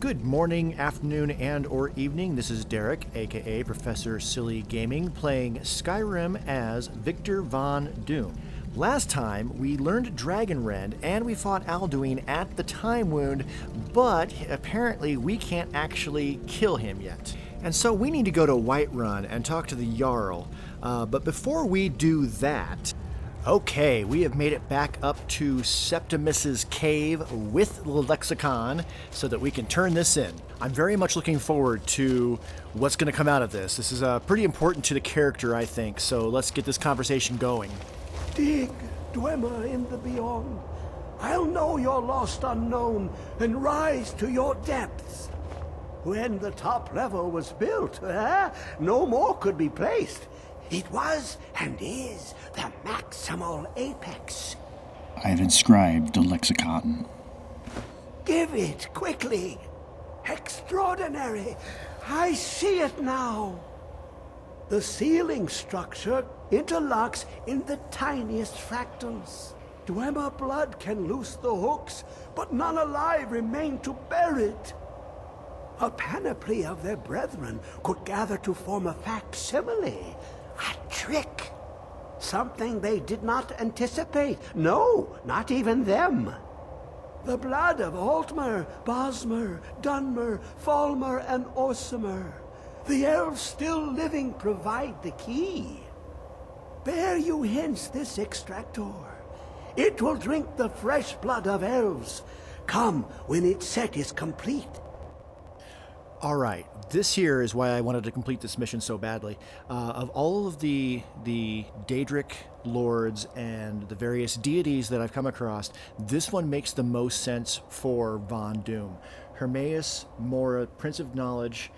Good morning, afternoon, and or evening. This is Derek, aka Professor Silly Gaming, playing Skyrim as Victor Von Doom. Last time, we learned Dragonrend, and we fought Alduin at the Time Wound, but apparently we can't actually kill him yet. And so we need to go to Whiterun and talk to the Jarl. But before we do that... Okay, we have made it back up to Septimus's cave with the lexicon so that we can turn this in. I'm very much looking forward to what's going to come out of this. This is pretty important to the character, I think, so let's get this conversation going. Dig, Dwemer in the beyond. I'll know your lost unknown and rise to your depths. When the top level was built, no more could be placed. It was and is the maximal apex. I have inscribed the lexicon. Give it quickly. Extraordinary. I see it now. The ceiling structure interlocks in the tiniest fractals. Dwemer blood can loose the hooks, but none alive remain to bear it. A panoply of their brethren could gather to form a facsimile. A trick. Something they did not anticipate. No, not even them. The blood of Altmer, Bosmer, Dunmer, Falmer, and Orsimer. The elves still living provide the key. Bear you hence this extractor. It will drink the fresh blood of elves. Come when its set is complete. All right, this here is why I wanted to complete this mission so badly. Of all of the Daedric lords and the various deities that I've come across, this one makes the most sense for Von Doom. Hermaeus Mora, Prince of Knowledge.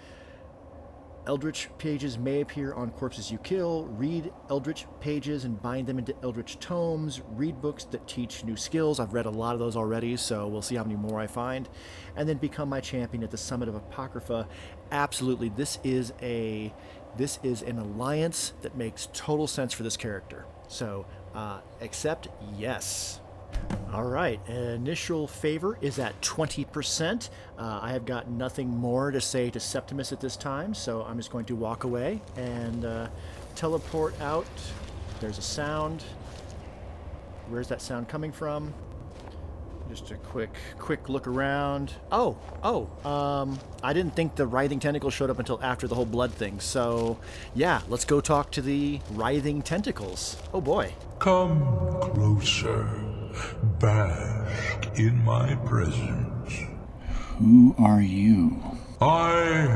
Eldritch pages may appear on corpses you kill. Read Eldritch pages and bind them into Eldritch tomes. Read books that teach new skills. I've read a lot of those already, so we'll see how many more I find. And then become my champion at the Summit of Apocrypha. Absolutely, this is an alliance that makes total sense for this character. So, accept yes. All right, initial favor is at 20%. I have got nothing more to say to Septimus at this time, so I'm just going to walk away and teleport out. There's a sound. Where's that sound coming from? Just a quick look around. I didn't think the writhing tentacles showed up until after the whole blood thing. So, yeah, let's go talk to the writhing tentacles. Oh boy. Come closer. Bask in my presence. Who are you? I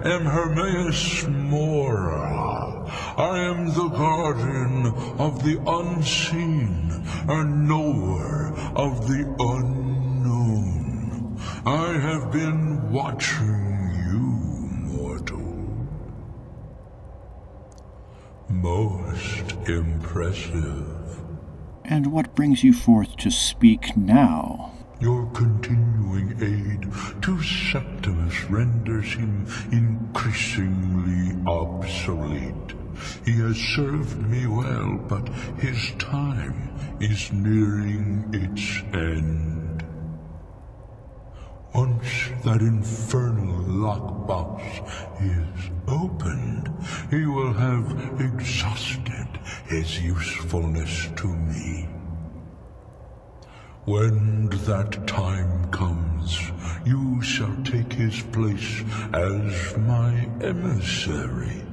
am Hermaeus Mora. I am the guardian of the unseen, a knower of the unknown. I have been watching you, mortal. Most impressive. And what brings you forth to speak now? Your continuing aid to Septimus renders him increasingly obsolete. He has served me well, but his time is nearing its end. Once that infernal lockbox is opened, he will have exhausted his usefulness to me. When that time comes, you shall take his place as my emissary.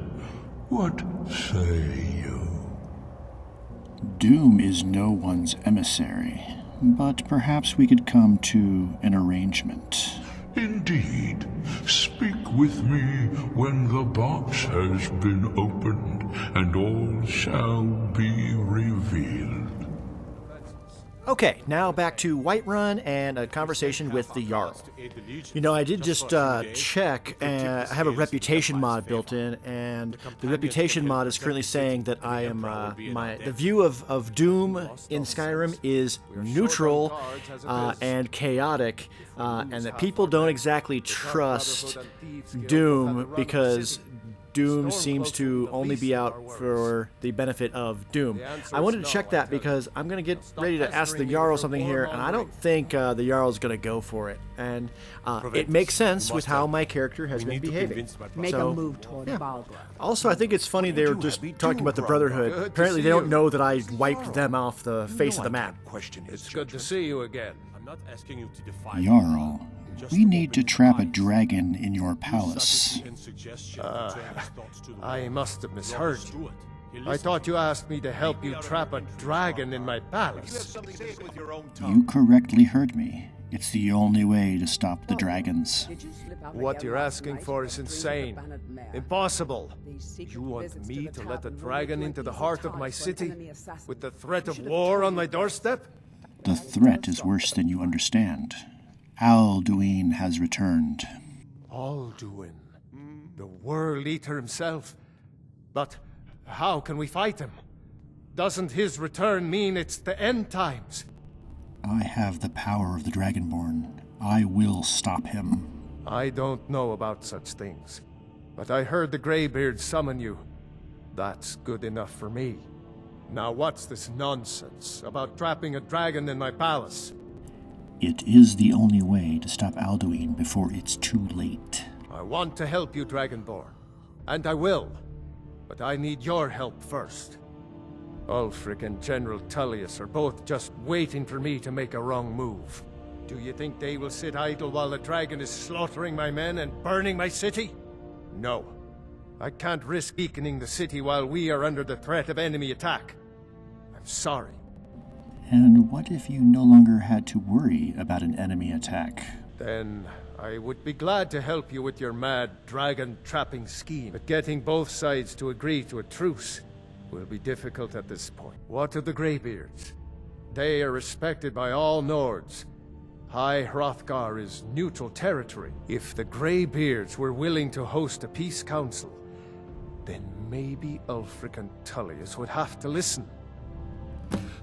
What say you? Doom is no one's emissary, but perhaps we could come to an arrangement. Indeed. Speak with me when the box has been opened, and all shall be revealed. Okay, now back to Whiterun and a conversation with the Jarl. You know, I did just check, and I have a reputation mod built in, and the reputation mod is currently saying that I am, the view of Doom in Skyrim is neutral and chaotic, and that people don't exactly trust Doom because Doom seems to only be out for the benefit of Doom. I wanted to check that because I'm going to get ready to ask the Jarl something here, and I don't think the Jarl's going to go for it. And it makes sense with how my character has been behaving. Make a move toward Balgra. Also, I think it's funny they were just talking about the Brotherhood. Apparently, they don't know that I wiped them off the face of the map. It's good to see you again. I'm not asking you to defy Jarl, we need to trap a dragon in your palace. I must have misheard you. I thought you asked me to help you trap a dragon in my palace. You correctly heard me. It's the only way to stop the dragons. What you're asking for is insane. Impossible. You want me to let a dragon into the heart of my city with the threat of war on my doorstep? The threat is worse than you understand. Alduin has returned. Alduin, the World Eater himself. But how can we fight him? Doesn't his return mean it's the end times? I have the power of the Dragonborn. I will stop him. I don't know about such things, but I heard the Greybeard summon you. That's good enough for me. Now what's this nonsense about trapping a dragon in my palace? It is the only way to stop Alduin before it's too late. I want to help you, Dragonborn, and I will, but I need your help first. Ulfric and General Tullius are both just waiting for me to make a wrong move. Do you think they will sit idle while the dragon is slaughtering my men and burning my city? No. I can't risk weakening the city while we are under the threat of enemy attack. I'm sorry. And what if you no longer had to worry about an enemy attack? Then I would be glad to help you with your mad dragon-trapping scheme. But getting both sides to agree to a truce will be difficult at this point. What of the Greybeards? They are respected by all Nords. High Hrothgar is neutral territory. If the Greybeards were willing to host a peace council, then maybe Ulfric and Tullius would have to listen.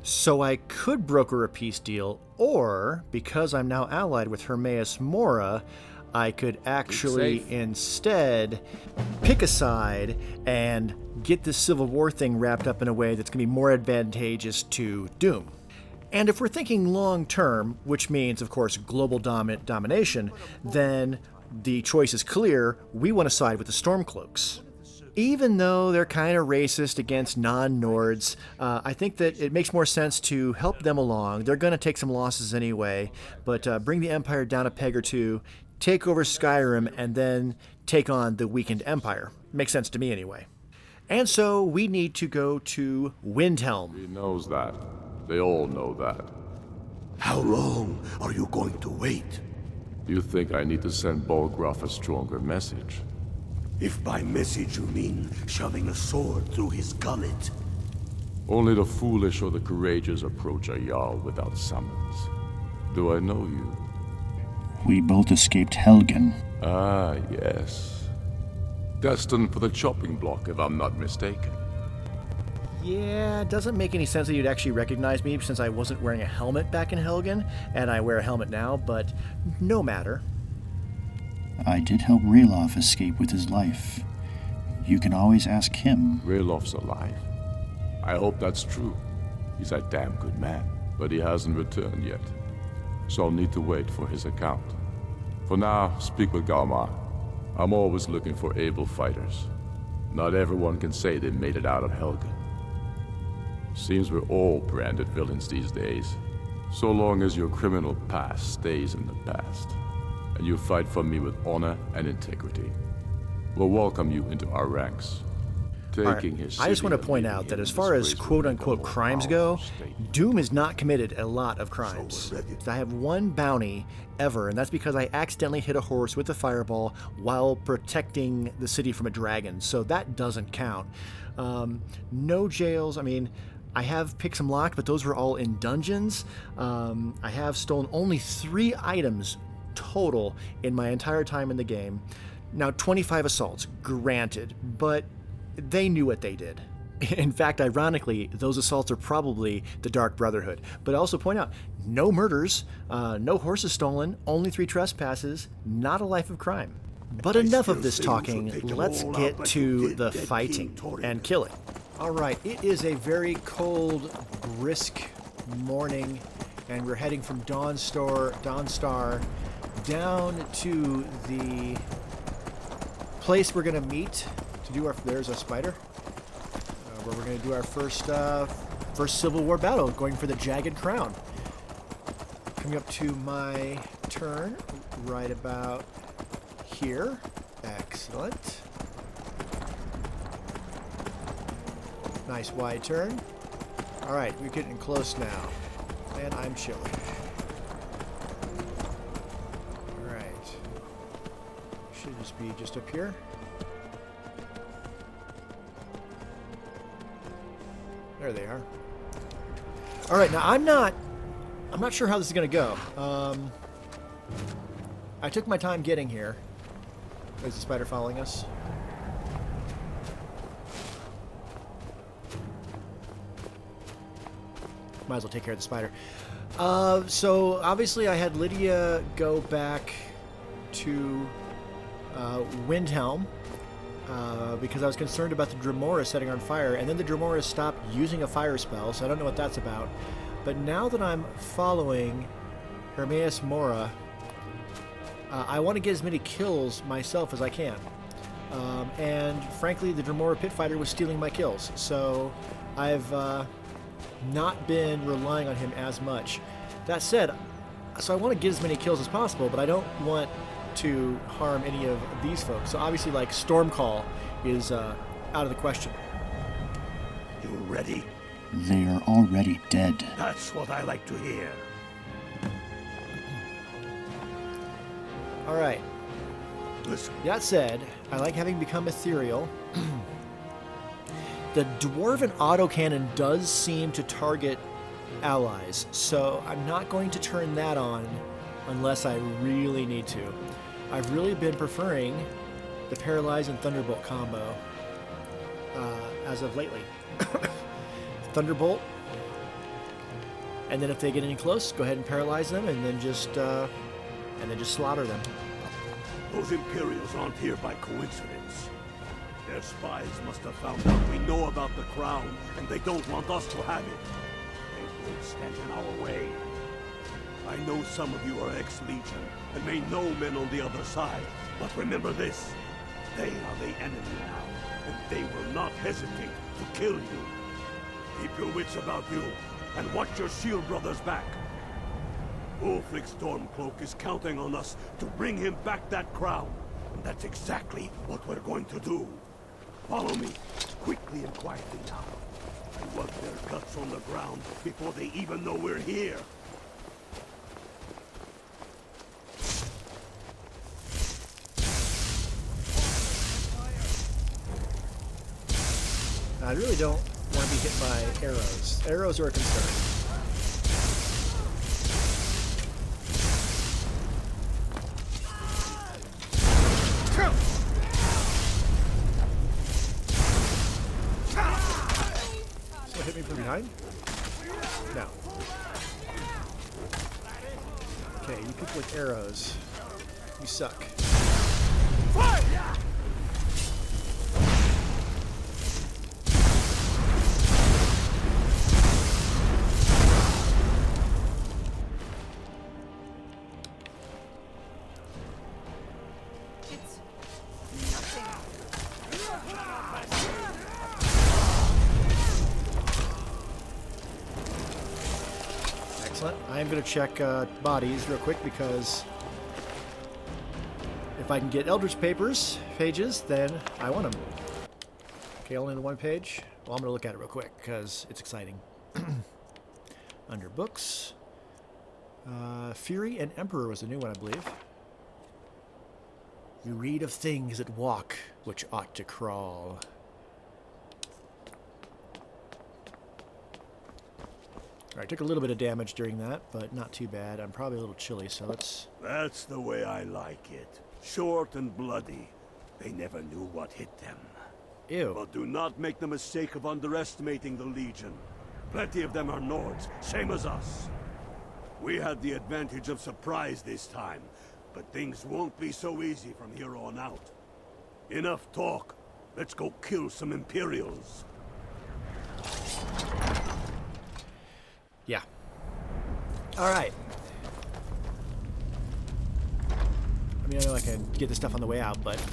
So I could broker a peace deal, or, because I'm now allied with Hermaeus Mora, I could actually instead pick a side and get this Civil War thing wrapped up in a way that's going to be more advantageous to Doom. And if we're thinking long term, which means, of course, global domination, then the choice is clear. We want to side with the Stormcloaks. Even though they're kind of racist against non-Nords, I think that it makes more sense to help them along. They're going to take some losses anyway, but bring the Empire down a peg or two, take over Skyrim, and then take on the weakened Empire. Makes sense to me anyway. And so we need to go to Windhelm. He knows that. They all know that. How long are you going to wait? You think I need to send Bolgraf a stronger message? If by message you mean shoving a sword through his gullet. Only the foolish or the courageous approach a Jarl without summons. Do I know you? We both escaped Helgen. Ah, yes. Destined for the chopping block, if I'm not mistaken. Yeah, it doesn't make any sense that you'd actually recognize me since I wasn't wearing a helmet back in Helgen, and I wear a helmet now, but no matter. I did help Ralof escape with his life. You can always ask him. Ralof's alive. I hope that's true. He's a damn good man, but he hasn't returned yet. So I'll need to wait for his account. For now, speak with Galmar. I'm always looking for able fighters. Not everyone can say they made it out of Helgen. Seems we're all branded villains these days. So long as your criminal past stays in the past, and you fight for me with honor and integrity, we'll welcome you into our ranks. Taking his I just want to point out that as far as quote-unquote crimes go, Doom has not committed a lot of crimes. I have one bounty ever, and that's because I accidentally hit a horse with a fireball while protecting the city from a dragon, so that doesn't count. No jails. I mean, I have picked some locked, but those were all in dungeons. I have stolen only 3 items total in my entire time in the game. Now, 25 assaults, granted, but they knew what they did. In fact, ironically, those assaults are probably the Dark Brotherhood. But I also point out, no murders, no horses stolen, only 3 trespasses, not a life of crime. But enough of this talking, let's get to the fighting and killing. Alright, it is a very cold, brisk morning, and we're heading from Dawnstar down to the place we're going to meet to do our... There's a spider. Where we're going to do our first Civil War battle, going for the Jagged Crown. Coming up to my turn, right about here. Excellent. Nice wide turn. Alright, we're getting close now. And I'm chilly. Alright. Should just be just up here. There they are. Alright, now I'm not sure how this is going to go. I took my time getting here. Is the spider following us? Might as well take care of the spider. So, obviously I had Lydia go back to Windhelm because I was concerned about the Dremora setting on fire, and then the Dremora stopped using a fire spell, so I don't know what that's about. But now that I'm following Hermaeus Mora, I want to get as many kills myself as I can. And frankly, the Dremora Pitfighter was stealing my kills, so I've not been relying on him as much. That said, so I want to get as many kills as possible, but I don't want to harm any of these folks. So obviously, like, Stormcall is out of the question. You ready? They are already dead. That's what I like to hear. Alright. Listen. That said, I like having become ethereal. The Dwarven autocannon does seem to target allies, so I'm not going to turn that on unless I really need to. I've really been preferring the Paralyze and Thunderbolt combo as of lately. Thunderbolt, and then if they get any close, go ahead and paralyze them, and then just slaughter them. Those Imperials aren't here by coincidence. Their spies must have found out we know about the crown, and they don't want us to have it. They won't stand in our way. I know some of you are ex-Legion, and may know men on the other side, but remember this. They are the enemy now, and they will not hesitate to kill you. Keep your wits about you, and watch your shield brothers back. Ulfric Stormcloak is counting on us to bring him back that crown, and that's exactly what we're going to do. Follow me, quickly and quietly now. I want their guts on the ground before they even know we're here. I really don't want to be hit by arrows. Arrows are a concern. So hit me from behind? No. Okay, you people with arrows. You suck. I'm going to check bodies real quick, because if I can get Eldritch pages, then I want them. Okay, only the one page? Well, I'm going to look at it real quick, because it's exciting. Under books. Fury and Emperor was a new one, I believe. You read of things that walk, which ought to crawl. Alright, took a little bit of damage during that, but not too bad. I'm probably a little chilly, so let's... That's the way I like it. Short and bloody. They never knew what hit them. Ew. But do not make the mistake of underestimating the Legion. Plenty of them are Nords, same as us. We had the advantage of surprise this time, But things won't be so easy from here on out. Enough talk. Let's go kill some Imperials. Yeah. All right. I mean, I know I can get this stuff on the way out, but...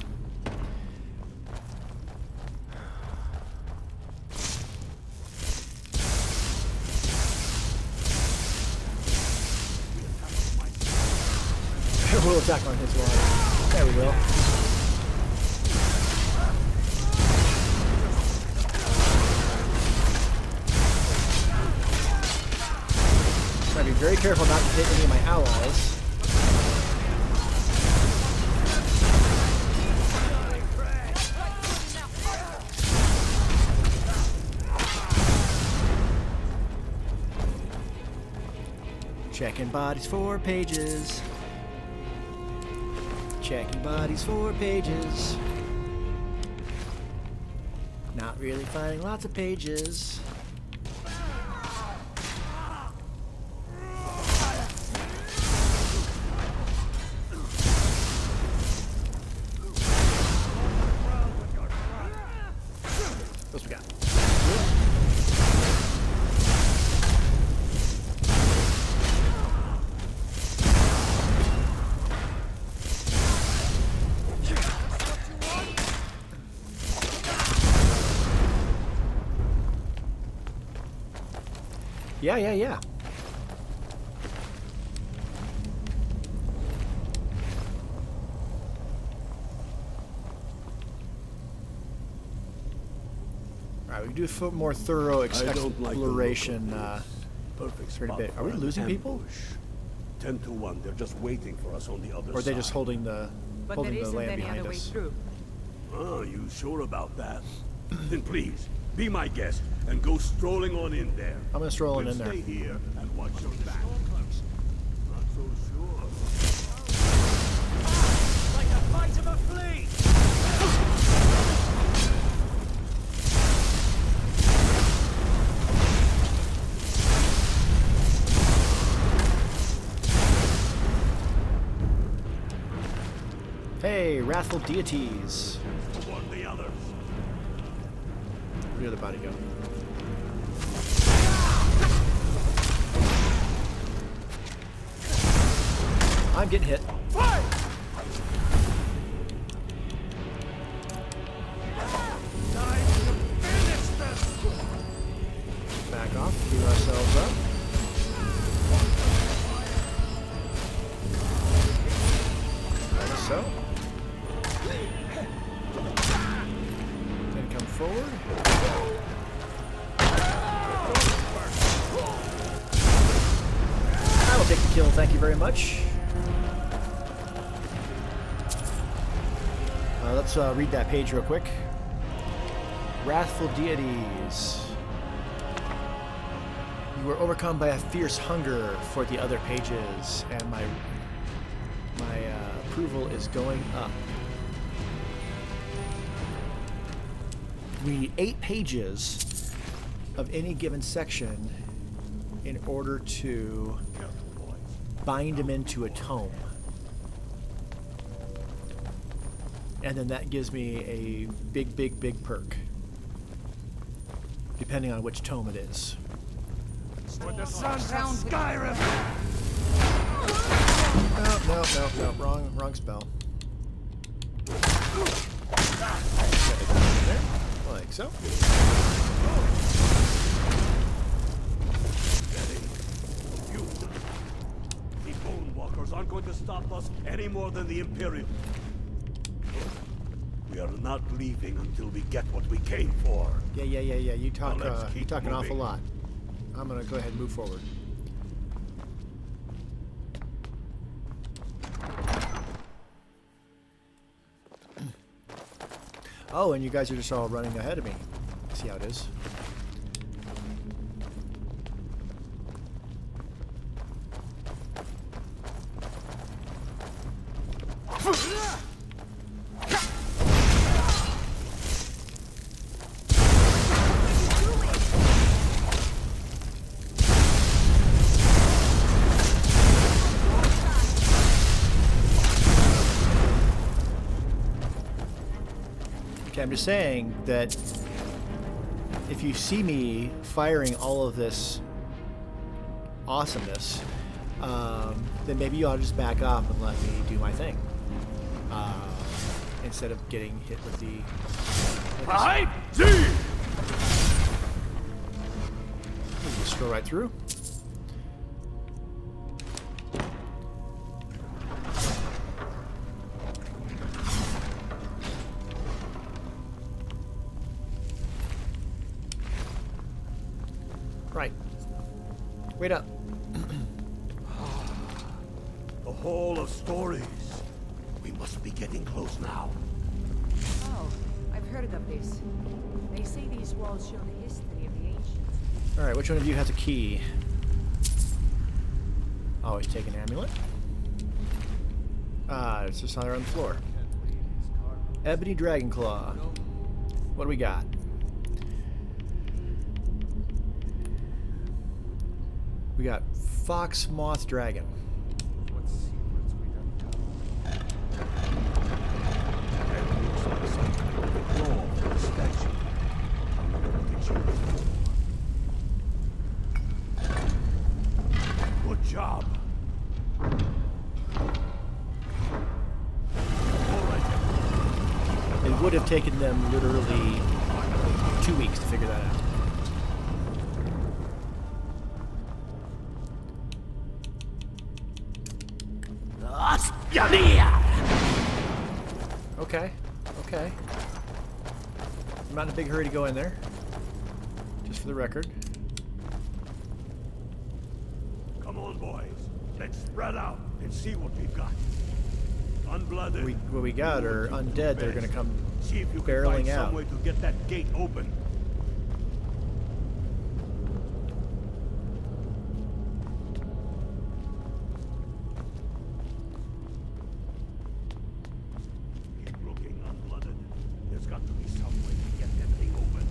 We'll attack on his line. There we go. Gotta be very careful not to hit any of my allies. Checking bodies for pages. Checking bodies for pages. Not really finding lots of pages. What we got? Yeah. Alright, we can do a more thorough exploration for a bit. Are we losing people? 10 to 1, they're just waiting for us on the other side. Or are they just holding the But there isn't land any behind other way us? through. Oh, you sure about that? Then please, be my guest and go strolling on in there. I'm gonna stroll on in there. Stay here and watch your back. Not so sure. Like the fight of a fleet! Hey, wrathful deities. Warn the others. Where did the body go? I'm getting hit. Fight! Back off, clean ourselves up. Like so. Then come forward. I will take the kill, thank you very much. Let's read that page real quick. Wrathful deities. You were overcome by a fierce hunger for the other pages, and my approval is going up. We need 8 pages of any given section in order to bind them into a tome. And then that gives me a big perk, depending on which tome it is. When the sun's out, Skyrim! No, wrong spell. Like so. The Bone Walkers aren't going to stop us any more than the Imperial. We are not leaving until we get what we came for. Yeah. You talk. Now let's You keep talk an awful moving. lot. I'm gonna go ahead and move forward. Oh, and you guys are just all running ahead of me. See how it is. I'm just saying that if you see me firing all of this awesomeness, then maybe you ought to just back off and let me do my thing. Instead of getting hit with the... Just scroll right through. Right. Wait up. The Hall of Stories. We must be getting close now. Oh, I've heard of this. They say these walls show the history of the ancients. Alright, which one of you has a key? Always take an amulet. It's just on the floor. Ebony Dragon Claw. What do we got? We got Fox Moth Dragon. What secrets we Good job. It would have taken them literally 2 weeks to figure that out. Okay, okay. I'm not in a big hurry to go in there. Just for the record. Come on, boys. Let's spread out and see what we've got. Unblooded. What we got are undead. They're gonna come See if you can barreling find out. some way to get that gate open. Keep looking, Unblooded. There's got to be some way to get that thing open.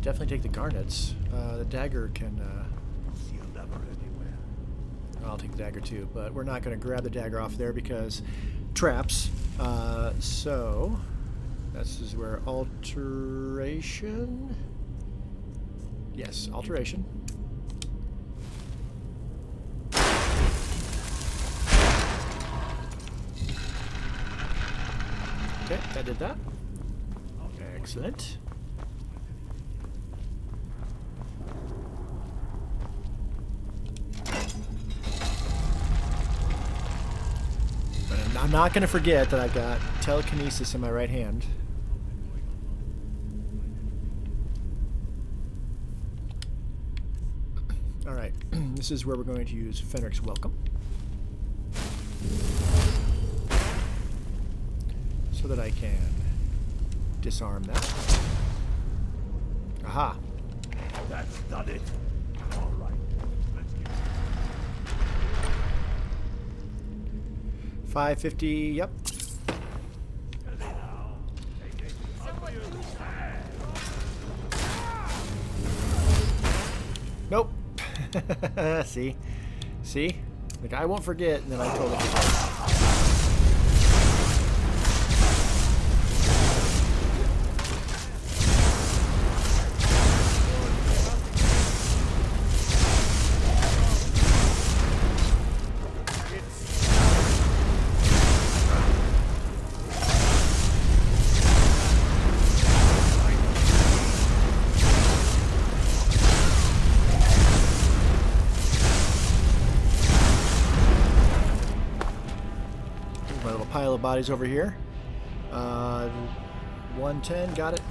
Definitely take the garnets. The dagger can. See a lever anywhere. I'll take the dagger too, but we're not going to grab the dagger off there because traps. So this is where alteration. Yes, alteration. Okay, that did that. Excellent. I'm not going to forget that I've got telekinesis in my right hand. Alright, this is where we're going to use Fenric's Welcome. So that I can disarm that. Aha! That's done it. All right. Let's get 550, yep. Nope. See? See? Like, I won't forget, and then I totally forget. Pile of bodies over here. 110, got it.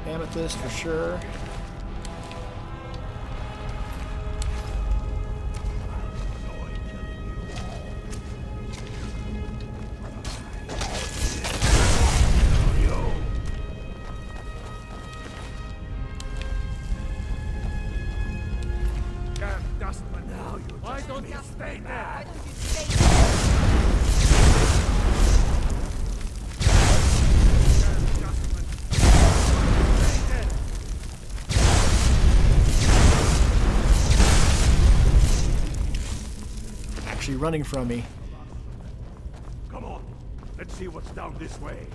Amethyst for sure. Why don't you stay there? running from me. Come on. Let's see what's down this way.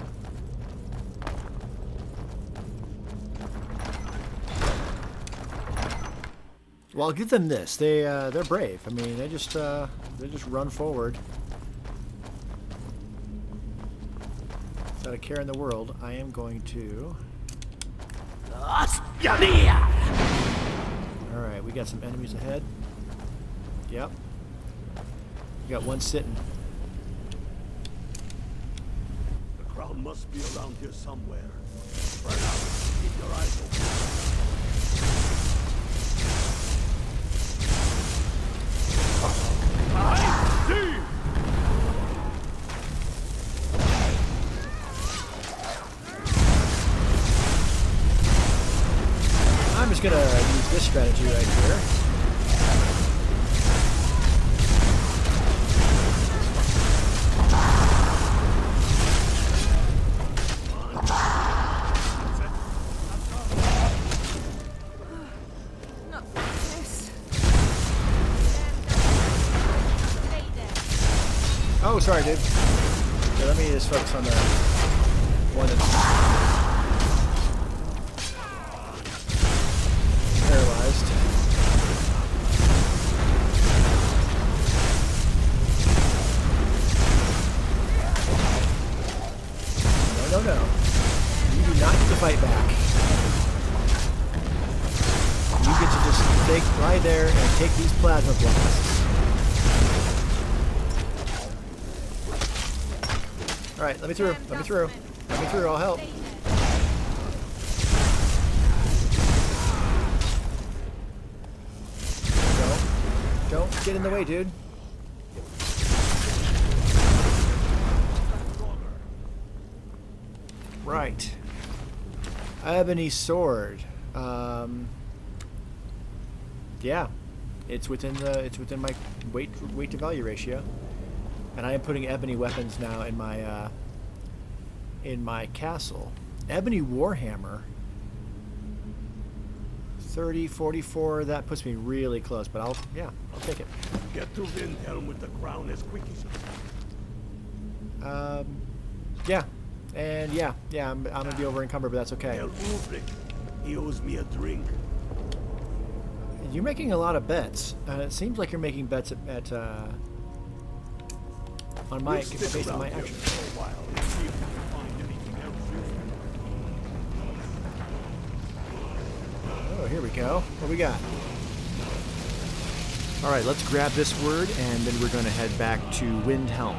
Well, I'll give them this. They're brave. I mean, they just run forward. Without a care in the world, I am going to. All right, we got some enemies ahead. Yep. We got one sitting. The crown must be around here somewhere. Spread out. Keep your eyes open. I see! I'm just gonna use this strategy right here. Oh, sorry, dude. Yeah, let me just focus on the one that's paralyzed. No, no, no. You do not get to fight back. You get to just stay right there and take these plasma blasts. Alright, let me through. Let me through. Let me through, I'll help. Don't get in the way, dude. Right. Ebony sword. Yeah. It's within my weight to value ratio. And I am putting ebony weapons now in my castle. Ebony warhammer. 30, 44. That puts me really close, but I'll take it. Get to Windhelm with the crown as quick as you can. Yeah, and yeah. I'm gonna be over encumbered, but that's okay. Tell Ulrich he owes me a drink. You're making a lot of bets. It seems like you're making bets at on my based on my actions. For a while and see if you can find anything else useful. Oh, here we go. What we got? All right, let's grab this word, and then we're going to head back to Windhelm.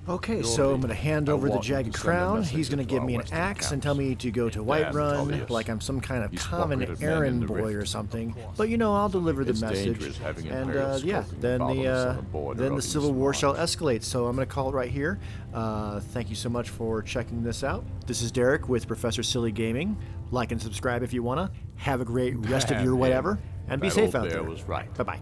Okay, so I'm going to hand over the Jagged Crown. He's going to give me an axe and tell me to go to Whiterun like I'm some kind of common errand boy or something. But you know, I'll deliver the message. And yeah, then the Civil War shall escalate. So I'm going to call it right here. Thank you so much for checking this out. This is Derek with Professor Silly Gaming. Like and subscribe if you want to. Have a great rest of your whatever. And be safe out there. Bye-bye.